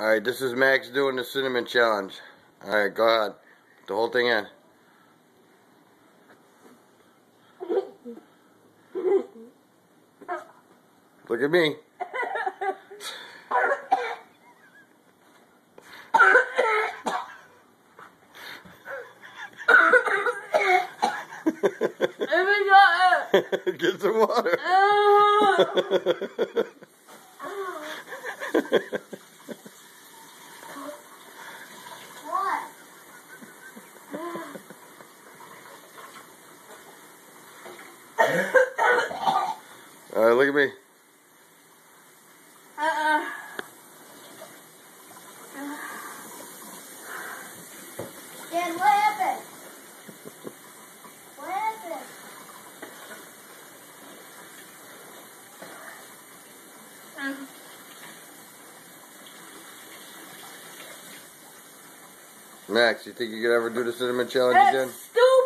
Alright, this is Max doing the cinnamon challenge. Alright, go ahead. Put the whole thing in. Look at me. Get some water. What? Alright, look at me. Dad, what happened? What happened? Max, you think you could ever do the cinnamon challenge That's again? stupid.